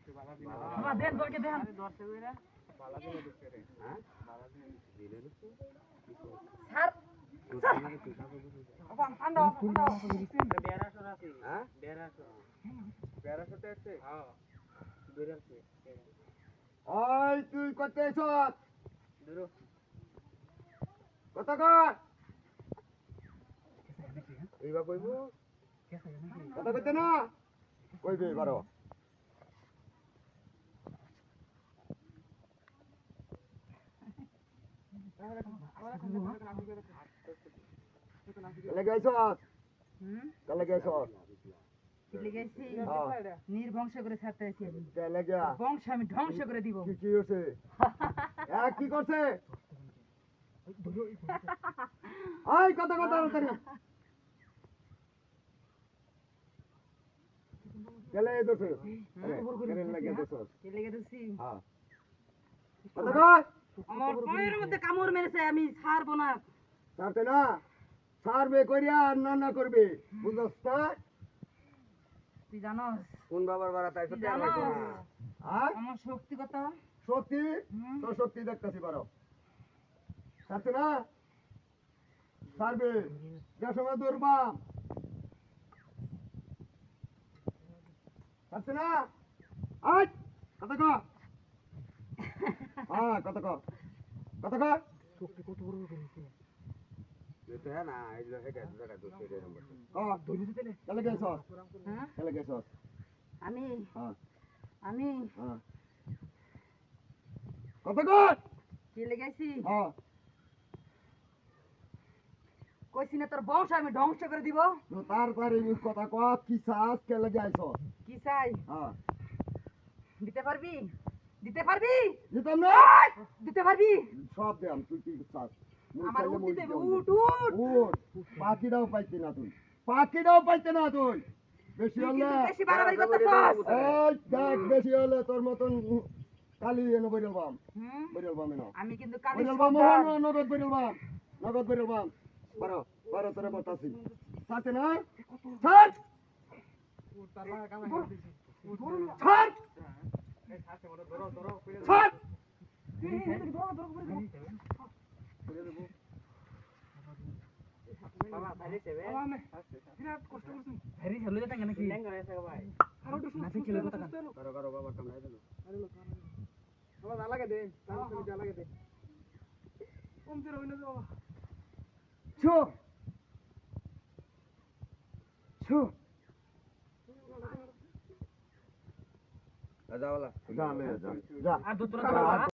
বাবা দেন দরকে দেন স্যার বাবা ঠান্ডা ওই তুই করতে এসছ কত কর এইবা কইব কথা কইতে না কইবে বারো চলে গেছ চলে গেছ লিখেছি নির্বংশ করে ছাড়তে আছি আমি চলে গিয়া বংশ আমি ধ্বংস করে দিব কি কি হচ্ছে কি করছে ওই কথা কথা তাড়াতাড়ি চলে দোছে কেন লাগে দোছে কি লিখে দিছি হ্যাঁ কথা কই আমার পায়ের মধ্যে কামড় মেরেছে আমি ছাড়বো না ছাড়তে না ছাড়বে কইরা আর না করবে বুঝছস না তুই জানোস কোন বাবার বাড়া তাই তো জানোস আর আমার শক্তি কত শক্তি তো শক্তি দেখতেছি বারো ছাড়তে না ছাড়বে যে সময় দৌড়বাম ছাড়তে না আজ কথা ক হ্যাঁ কথা ক কথা ক শক্তি কত বড় করেছে এটা না এটা এটা দোষে নম্বর ধরে দিতে চলে গেছ হ্যাঁ চলে গেছ আমি হ্যাঁ আমি হ্যাঁ কথা কর কি লিখেছি হ্যাঁ কইছি না তোর বংশ আমি ধ্বংস করে দিব তো তারপরে কথা ক কি সাস কে লাগে আইছ কি চাই হ্যাঁ দিতে পারবি দিতে পারবি দিতাম না দিতে পারবি সব দেম তুই কি চাস আমার উঠ দিতে হবে, উঠ উঠ পাখিটাও পাইতে না তুই পাখিটাও পাইতে না তুই বেশি তুই হলে কিন্তু বেশি বাড়াবাড়ি করতেছস এই দেখ বেশি হলে তোর মতন কালি এনে বইরল বাম হুম বইরল বাম এনে আমি কিন্তু কালি বইরল বাম নগদ বইরল বাম নগদ বইরল বাম বারো বারো তোরে বতাসি সাথে না ছাড় ছাড় ছাড় বাবা ভাই সেবে বিরাট কষ্ট করছিস ভারী হলো যেটা নাকি ল্যাং করে আছে ভাই আর ওটা শুনে খেলে কথা করো করো বাবা কামড়াই দিল আরে লোক বাবা যা লাগে দে তাহলে যা লাগে দে কম তে রইনা বাবা ছু ছু যা বলা যা যা আর দুটো